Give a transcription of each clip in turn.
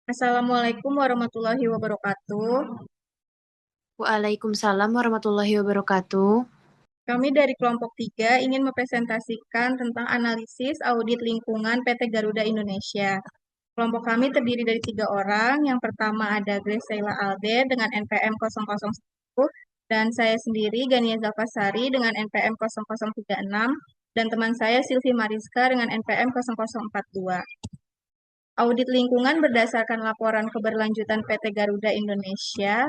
Assalamualaikum warahmatullahi wabarakatuh. Waalaikumsalam warahmatullahi wabarakatuh. Kami dari kelompok 3 ingin mempresentasikan tentang analisis audit lingkungan PT Garuda Indonesia. Kelompok kami terdiri dari 3 orang. Yang pertama ada Graciela Alde dengan NPM 001 dan saya sendiri Gania Zalfasari dengan NPM 0036 dan teman saya Silvi Mariska dengan NPM 0042. Audit lingkungan berdasarkan laporan keberlanjutan PT Garuda Indonesia.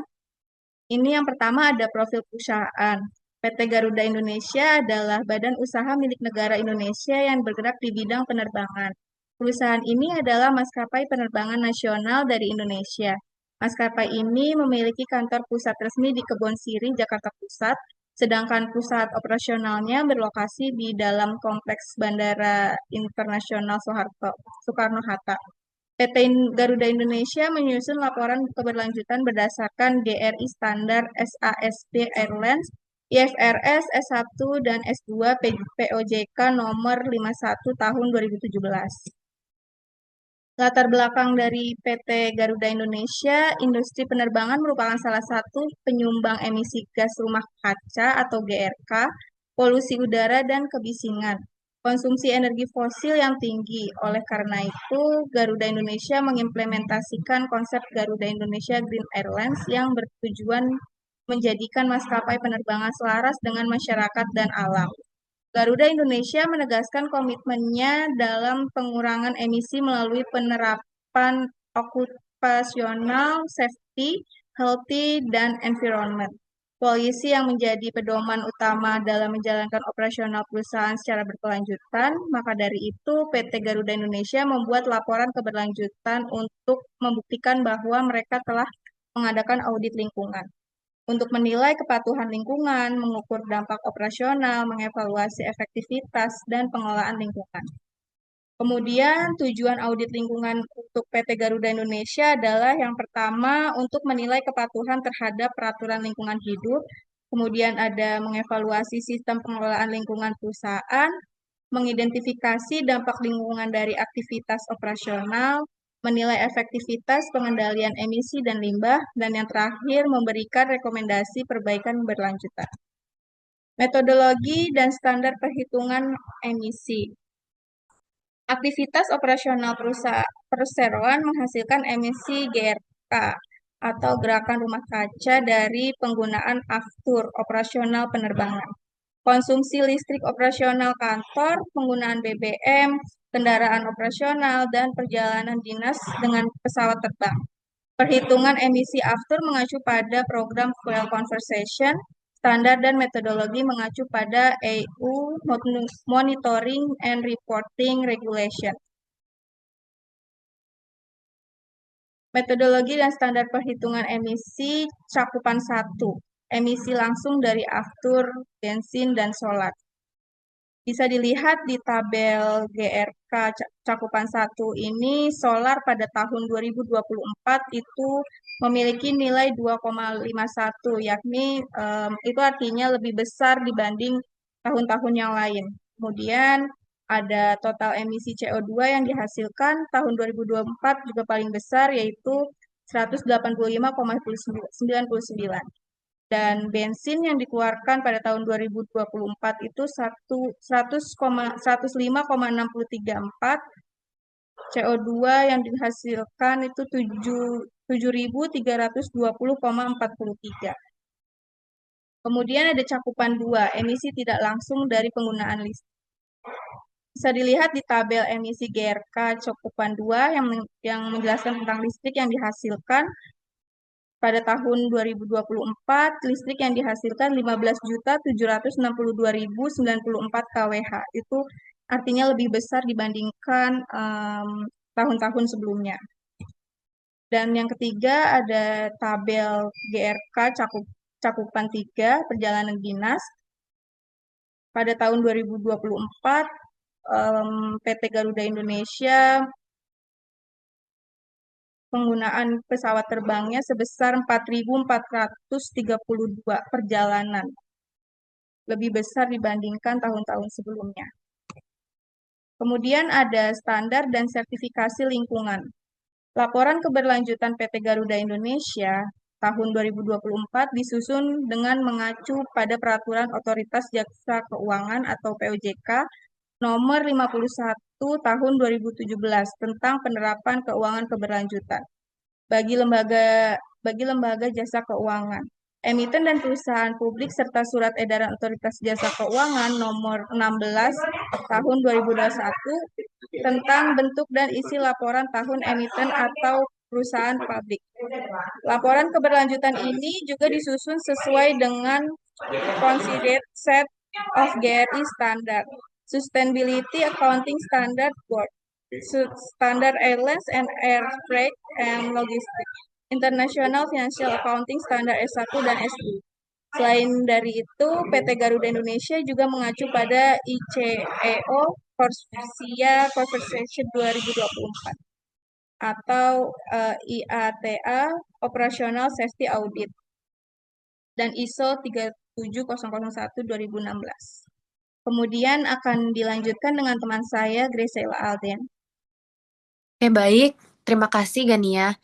Ini yang pertama ada profil perusahaan. PT Garuda Indonesia adalah badan usaha milik negara Indonesia yang bergerak di bidang penerbangan. Perusahaan ini adalah maskapai penerbangan nasional dari Indonesia. Maskapai ini memiliki kantor pusat resmi di Kebon Siri, Jakarta Pusat, sedangkan pusat operasionalnya berlokasi di dalam kompleks Bandara Internasional Soekarno-Hatta. PT Garuda Indonesia menyusun laporan keberlanjutan berdasarkan GRI Standar SASB Airlines, IFRS S1 dan S2 POJK nomor 51 tahun 2017. Latar belakang dari PT Garuda Indonesia, industri penerbangan merupakan salah satu penyumbang emisi gas rumah kaca atau GRK, polusi udara, dan kebisingan. Konsumsi energi fosil yang tinggi. Oleh karena itu, Garuda Indonesia mengimplementasikan konsep Garuda Indonesia Green Airlines yang bertujuan menjadikan maskapai penerbangan selaras dengan masyarakat dan alam. Garuda Indonesia menegaskan komitmennya dalam pengurangan emisi melalui penerapan okupasional safety, healthy, dan environment. Polisi yang menjadi pedoman utama dalam menjalankan operasional perusahaan secara berkelanjutan, maka dari itu PT Garuda Indonesia membuat laporan keberlanjutan untuk membuktikan bahwa mereka telah mengadakan audit lingkungan untuk menilai kepatuhan lingkungan, mengukur dampak operasional, mengevaluasi efektivitas, dan pengelolaan lingkungan. Kemudian tujuan audit lingkungan untuk PT Garuda Indonesia adalah yang pertama untuk menilai kepatuhan terhadap peraturan lingkungan hidup, kemudian ada mengevaluasi sistem pengelolaan lingkungan perusahaan, mengidentifikasi dampak lingkungan dari aktivitas operasional, menilai efektivitas pengendalian emisi dan limbah, dan yang terakhir memberikan rekomendasi perbaikan berlanjutan. Metodologi dan standar perhitungan emisi. Aktivitas operasional perseroan menghasilkan emisi GRK atau gerakan rumah kaca dari penggunaan aftur operasional penerbangan. Konsumsi listrik operasional kantor, penggunaan BBM, kendaraan operasional, dan perjalanan dinas dengan pesawat terbang. Perhitungan emisi aftur mengacu pada program fuel conversation, standar dan metodologi mengacu pada EU Monitoring and Reporting Regulation. Metodologi dan standar perhitungan emisi cakupan 1. Emisi langsung dari aftur, bensin, dan solar. Bisa dilihat di tabel GRK cakupan 1 ini, solar pada tahun 2024 itu memiliki nilai 2,51, yakni itu artinya lebih besar dibanding tahun-tahun yang lain. Kemudian ada total emisi CO2 yang dihasilkan tahun 2024 juga paling besar, yaitu 185,99. Dan bensin yang dikeluarkan pada tahun 2024 itu 105,634, CO2 yang dihasilkan itu 7.320,43. Kemudian ada cakupan 2, emisi tidak langsung dari penggunaan listrik. Bisa dilihat di tabel emisi GRK cakupan 2 yang menjelaskan tentang listrik yang dihasilkan. Pada tahun 2024, listrik yang dihasilkan 15.762.094 kWh. Itu artinya lebih besar dibandingkan tahun-tahun sebelumnya. Dan yang ketiga ada tabel GRK cakupan 3, perjalanan dinas. Pada tahun 2024, PT Garuda Indonesia penggunaan pesawat terbangnya sebesar 4.432 perjalanan, lebih besar dibandingkan tahun-tahun sebelumnya. Kemudian ada standar dan sertifikasi lingkungan. Laporan keberlanjutan PT Garuda Indonesia tahun 2024 disusun dengan mengacu pada Peraturan Otoritas Jasa Keuangan atau POJK Nomor 51 Tahun 2017 tentang penerapan keuangan keberlanjutan bagi lembaga jasa keuangan, emiten dan perusahaan publik serta surat edaran Otoritas Jasa Keuangan nomor 16 tahun 2021 tentang bentuk dan isi laporan tahun emiten atau perusahaan publik. Laporan keberlanjutan ini juga disusun sesuai dengan Considered Set of GRI Standard, Sustainability Accounting Standard Board, Standard Airlines and Air Freight and Logistics, International Financial Accounting Standard S1 dan S2. Selain dari itu, PT Garuda Indonesia juga mengacu pada ICAO Corsia Conversation 2024 atau IATA Operational Safety Audit dan ISO 37001 2016. Kemudian akan dilanjutkan dengan teman saya, Graciela Alden. Baik. Terima kasih, Gania.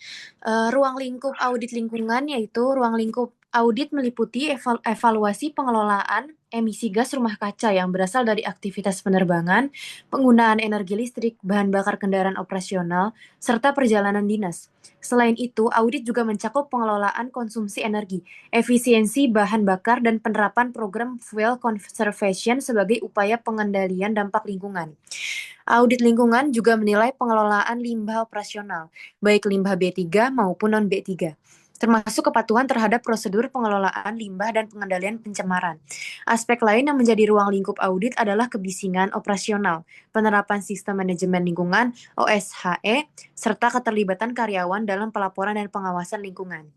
Ruang lingkup audit lingkungan yaitu ruang lingkup audit meliputi evaluasi pengelolaan emisi gas rumah kaca yang berasal dari aktivitas penerbangan, penggunaan energi listrik, bahan bakar kendaraan operasional, serta perjalanan dinas. Selain itu, audit juga mencakup pengelolaan konsumsi energi, efisiensi bahan bakar, dan penerapan program fuel conservation sebagai upaya pengendalian dampak lingkungan. Audit lingkungan juga menilai pengelolaan limbah operasional, baik limbah B3 maupun non-B3, termasuk kepatuhan terhadap prosedur pengelolaan limbah dan pengendalian pencemaran. Aspek lain yang menjadi ruang lingkup audit adalah kebisingan operasional, penerapan sistem manajemen lingkungan (OSHE), serta keterlibatan karyawan dalam pelaporan dan pengawasan lingkungan.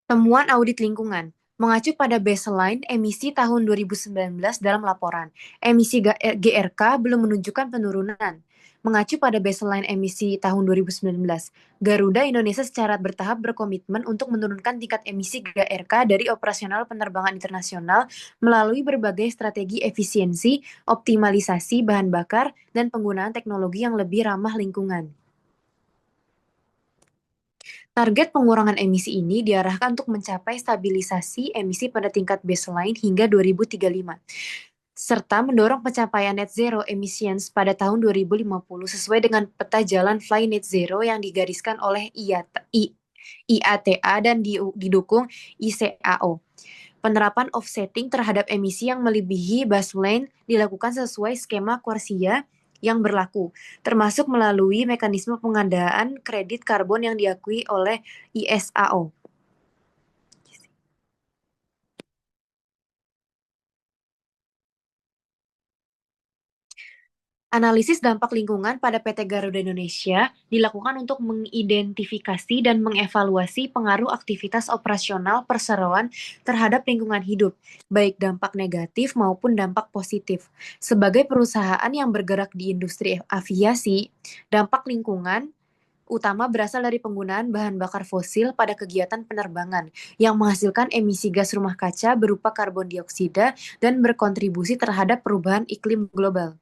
Temuan audit lingkungan mengacu pada baseline emisi tahun 2019 dalam laporan. Emisi GRK belum menunjukkan penurunan. Mengacu pada baseline emisi tahun 2019, Garuda Indonesia secara bertahap berkomitmen untuk menurunkan tingkat emisi GRK dari operasional penerbangan internasional melalui berbagai strategi efisiensi, optimalisasi bahan bakar, dan penggunaan teknologi yang lebih ramah lingkungan. Target pengurangan emisi ini diarahkan untuk mencapai stabilisasi emisi pada tingkat baseline hingga 2035, serta mendorong pencapaian net zero emissions pada tahun 2050 sesuai dengan peta jalan Fly Net Zero yang digariskan oleh IATA dan didukung ICAO. Penerapan offsetting terhadap emisi yang melebihi baseline dilakukan sesuai skema Corsia yang berlaku, termasuk melalui mekanisme pengadaan kredit karbon yang diakui oleh ISAO. Analisis dampak lingkungan pada PT Garuda Indonesia dilakukan untuk mengidentifikasi dan mengevaluasi pengaruh aktivitas operasional perseroan terhadap lingkungan hidup, baik dampak negatif maupun dampak positif. Sebagai perusahaan yang bergerak di industri aviasi, dampak lingkungan utama berasal dari penggunaan bahan bakar fosil pada kegiatan penerbangan yang menghasilkan emisi gas rumah kaca berupa karbon dioksida dan berkontribusi terhadap perubahan iklim global.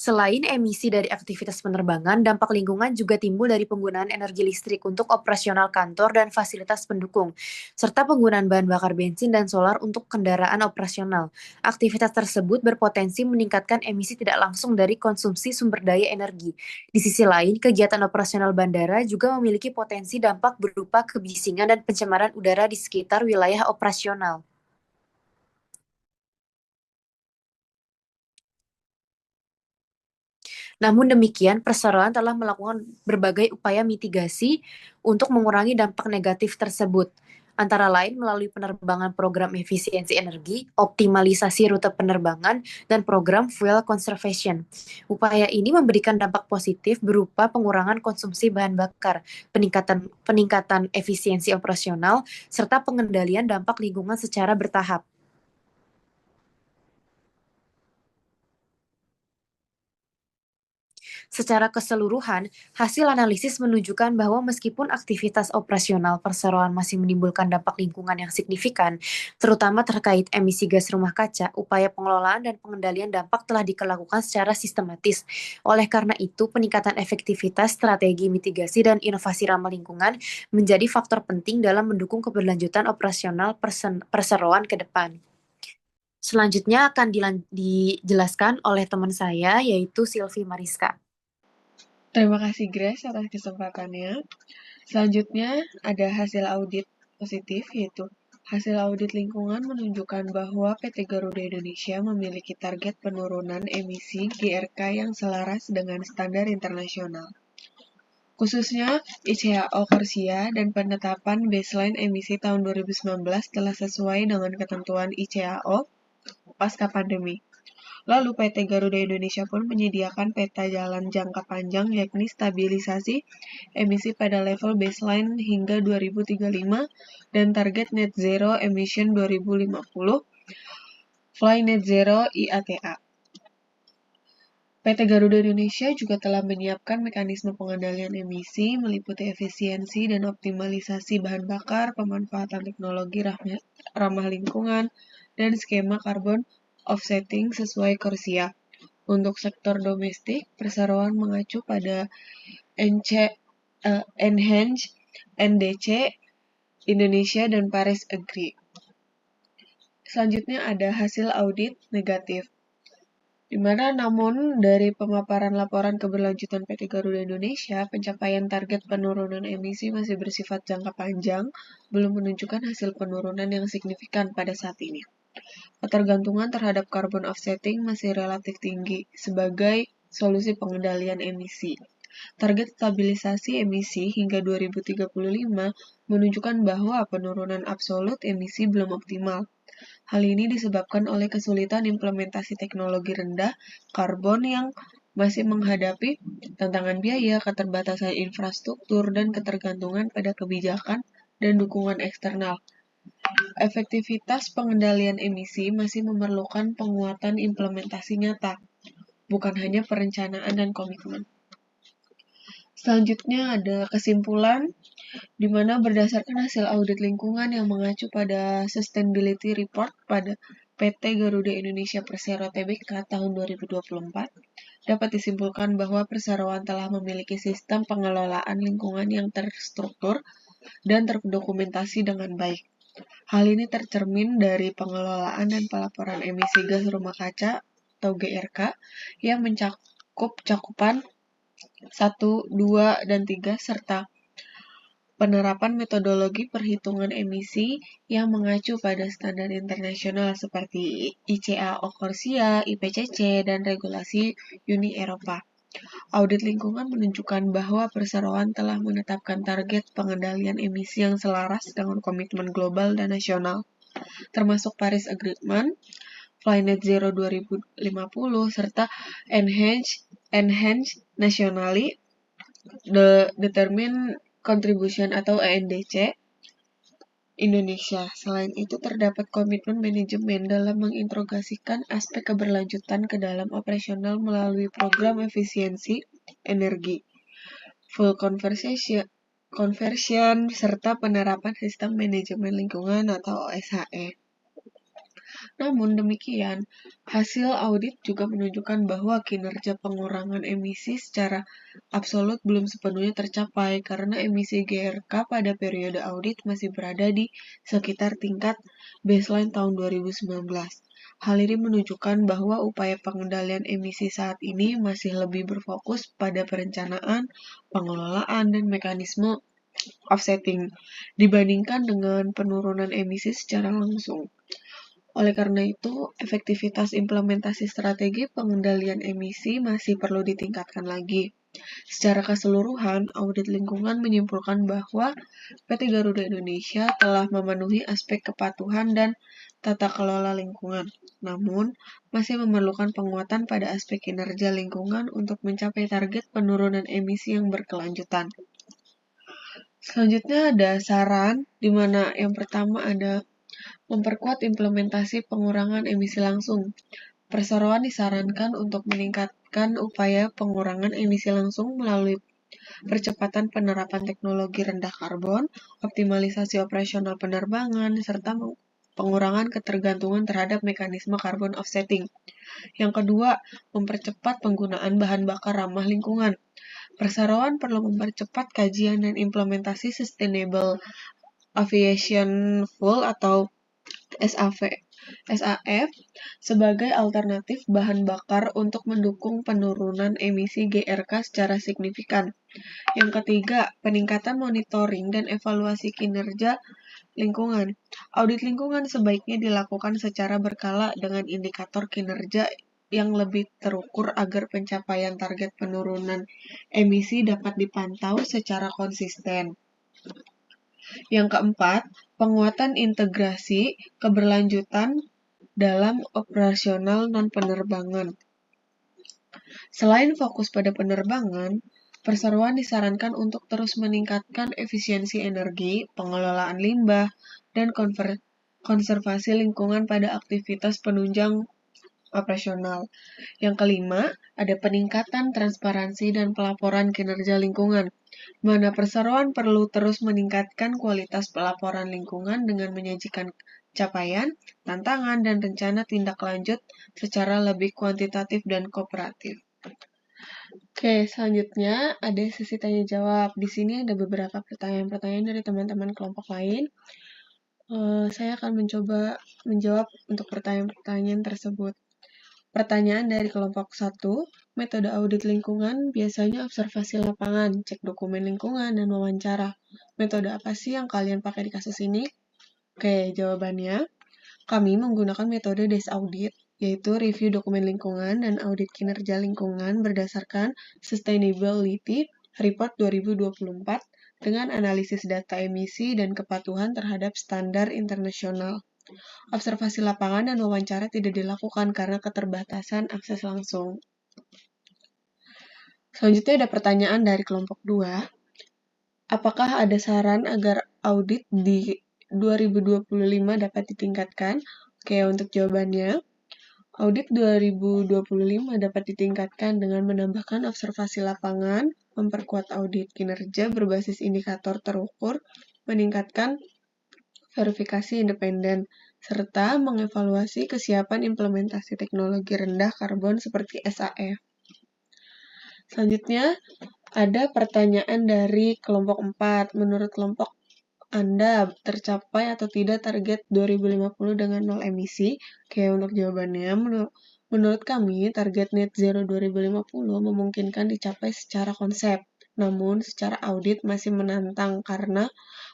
Selain emisi dari aktivitas penerbangan, dampak lingkungan juga timbul dari penggunaan energi listrik untuk operasional kantor dan fasilitas pendukung, serta penggunaan bahan bakar bensin dan solar untuk kendaraan operasional. Aktivitas tersebut berpotensi meningkatkan emisi tidak langsung dari konsumsi sumber daya energi. Di sisi lain, kegiatan operasional bandara juga memiliki potensi dampak berupa kebisingan dan pencemaran udara di sekitar wilayah operasional. Namun demikian, perseroan telah melakukan berbagai upaya mitigasi untuk mengurangi dampak negatif tersebut, antara lain melalui penerbangan program efisiensi energi, optimalisasi rute penerbangan, dan program fuel conservation. Upaya ini memberikan dampak positif berupa pengurangan konsumsi bahan bakar, peningkatan efisiensi operasional, serta pengendalian dampak lingkungan secara bertahap. Secara keseluruhan, hasil analisis menunjukkan bahwa meskipun aktivitas operasional perseroan masih menimbulkan dampak lingkungan yang signifikan, terutama terkait emisi gas rumah kaca, upaya pengelolaan dan pengendalian dampak telah dilakukan secara sistematis. Oleh karena itu, peningkatan efektivitas strategi mitigasi dan inovasi ramah lingkungan menjadi faktor penting dalam mendukung keberlanjutan operasional perseroan ke depan. Selanjutnya akan dijelaskan oleh teman saya, yaitu Silvi Mariska. Terima kasih Grace atas kesempatannya. Selanjutnya ada hasil audit positif, yaitu hasil audit lingkungan menunjukkan bahwa PT Garuda Indonesia memiliki target penurunan emisi GRK yang selaras dengan standar internasional. Khususnya ICAO Corsia dan penetapan baseline emisi tahun 2019 telah sesuai dengan ketentuan ICAO pasca pandemi. Lalu PT Garuda Indonesia pun menyediakan peta jalan jangka panjang yakni stabilisasi emisi pada level baseline hingga 2035 dan target net zero emission 2050 Fly Net Zero IATA. PT Garuda Indonesia juga telah menyiapkan mekanisme pengendalian emisi meliputi efisiensi dan optimalisasi bahan bakar, pemanfaatan teknologi ramah lingkungan, dan skema carbon offsetting sesuai Corsia. Untuk sektor domestik, perseroan mengacu pada Enhanced NDC Indonesia dan Paris Agree. Selanjutnya ada hasil audit negatif. Di mana namun dari pemaparan laporan keberlanjutan PT Garuda Indonesia, pencapaian target penurunan emisi masih bersifat jangka panjang, belum menunjukkan hasil penurunan yang signifikan pada saat ini. Ketergantungan terhadap carbon offsetting masih relatif tinggi sebagai solusi pengendalian emisi. Target stabilisasi emisi hingga 2035 menunjukkan bahwa penurunan absolut emisi belum optimal. Hal ini disebabkan oleh kesulitan implementasi teknologi rendah karbon yang masih menghadapi tantangan biaya, keterbatasan infrastruktur, dan ketergantungan pada kebijakan dan dukungan eksternal. Efektivitas pengendalian emisi masih memerlukan penguatan implementasi nyata, bukan hanya perencanaan dan komitmen. Selanjutnya ada kesimpulan, di mana berdasarkan hasil audit lingkungan yang mengacu pada Sustainability Report pada PT Garuda Indonesia Persero Tbk tahun 2024, dapat disimpulkan bahwa perseroan telah memiliki sistem pengelolaan lingkungan yang terstruktur dan terdokumentasi dengan baik. Hal ini tercermin dari pengelolaan dan pelaporan emisi gas rumah kaca atau GRK yang mencakup cakupan 1, 2, dan 3 serta penerapan metodologi perhitungan emisi yang mengacu pada standar internasional seperti ICAO Corsia, IPCC, dan regulasi Uni Eropa. Audit lingkungan menunjukkan bahwa perseroan telah menetapkan target pengendalian emisi yang selaras dengan komitmen global dan nasional, termasuk Paris Agreement, Fly Net Zero 2050, serta Enhanced Nationally Determined Contribution atau ENDC Indonesia. Selain itu, terdapat komitmen manajemen dalam mengintegrasikan aspek keberlanjutan ke dalam operasional melalui program efisiensi energi, full conversion, serta penerapan sistem manajemen lingkungan atau OSHE. Namun demikian, hasil audit juga menunjukkan bahwa kinerja pengurangan emisi secara absolut belum sepenuhnya tercapai karena emisi GRK pada periode audit masih berada di sekitar tingkat baseline tahun 2019. Hal ini menunjukkan bahwa upaya pengendalian emisi saat ini masih lebih berfokus pada perencanaan, pengelolaan, dan mekanisme offsetting dibandingkan dengan penurunan emisi secara langsung. Oleh karena itu, efektivitas implementasi strategi pengendalian emisi masih perlu ditingkatkan lagi. Secara keseluruhan, audit lingkungan menyimpulkan bahwa PT Garuda Indonesia telah memenuhi aspek kepatuhan dan tata kelola lingkungan, namun masih memerlukan penguatan pada aspek kinerja lingkungan untuk mencapai target penurunan emisi yang berkelanjutan. Selanjutnya ada saran, di mana yang pertama ada memperkuat implementasi pengurangan emisi langsung. Perseroan disarankan untuk meningkatkan upaya pengurangan emisi langsung melalui percepatan penerapan teknologi rendah karbon, optimalisasi operasional penerbangan, serta pengurangan ketergantungan terhadap mekanisme carbon offsetting. Yang kedua, mempercepat penggunaan bahan bakar ramah lingkungan. Perseroan perlu mempercepat kajian dan implementasi Sustainable Aviation Fuel atau SAF sebagai alternatif bahan bakar untuk mendukung penurunan emisi GRK secara signifikan. Yang ketiga, peningkatan monitoring dan evaluasi kinerja lingkungan. Audit lingkungan sebaiknya dilakukan secara berkala dengan indikator kinerja yang lebih terukur agar pencapaian target penurunan emisi dapat dipantau secara konsisten. Yang keempat, penguatan integrasi keberlanjutan dalam operasional non-penerbangan. Selain fokus pada penerbangan, perseroan disarankan untuk terus meningkatkan efisiensi energi, pengelolaan limbah, dan konservasi lingkungan pada aktivitas penunjang operasional. Yang kelima, ada peningkatan transparansi dan pelaporan kinerja lingkungan, mana perseroan perlu terus meningkatkan kualitas pelaporan lingkungan dengan menyajikan capaian, tantangan, dan rencana tindak lanjut secara lebih kuantitatif dan kooperatif. Oke, selanjutnya ada sesi tanya jawab. Di sini ada beberapa pertanyaan-pertanyaan dari teman-teman kelompok lain. Saya akan mencoba menjawab untuk pertanyaan-pertanyaan tersebut. Pertanyaan dari kelompok 1, metode audit lingkungan biasanya observasi lapangan, cek dokumen lingkungan, dan wawancara. Metode apa sih yang kalian pakai di kasus ini? Oke, jawabannya, kami menggunakan metode DES Audit, yaitu review dokumen lingkungan dan audit kinerja lingkungan berdasarkan Sustainability Report 2024 dengan analisis data emisi dan kepatuhan terhadap standar internasional. Observasi lapangan dan wawancara tidak dilakukan karena keterbatasan akses langsung. Selanjutnya ada pertanyaan dari kelompok 2. Apakah ada saran agar audit di 2025 dapat ditingkatkan? Oke, untuk jawabannya, audit 2025 dapat ditingkatkan dengan menambahkan observasi lapangan, memperkuat audit kinerja berbasis indikator terukur, meningkatkan verifikasi independen, serta mengevaluasi kesiapan implementasi teknologi rendah karbon seperti SAF. Selanjutnya, ada pertanyaan dari kelompok 4. Menurut kelompok Anda tercapai atau tidak target 2050 dengan nol emisi? Oke, untuk jawabannya, menurut kami, target net zero 2050 memungkinkan dicapai secara konsep, namun secara audit masih menantang karena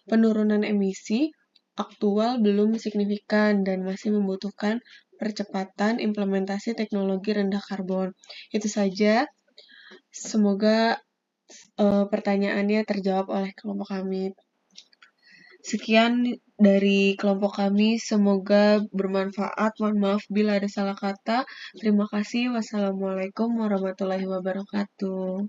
penurunan emisi aktual belum signifikan dan masih membutuhkan percepatan implementasi teknologi rendah karbon. Itu saja. Semoga pertanyaannya terjawab oleh kelompok kami. Sekian dari kelompok kami, semoga bermanfaat. Mohon maaf bila ada salah kata. Terima kasih. Wassalamualaikum warahmatullahi wabarakatuh.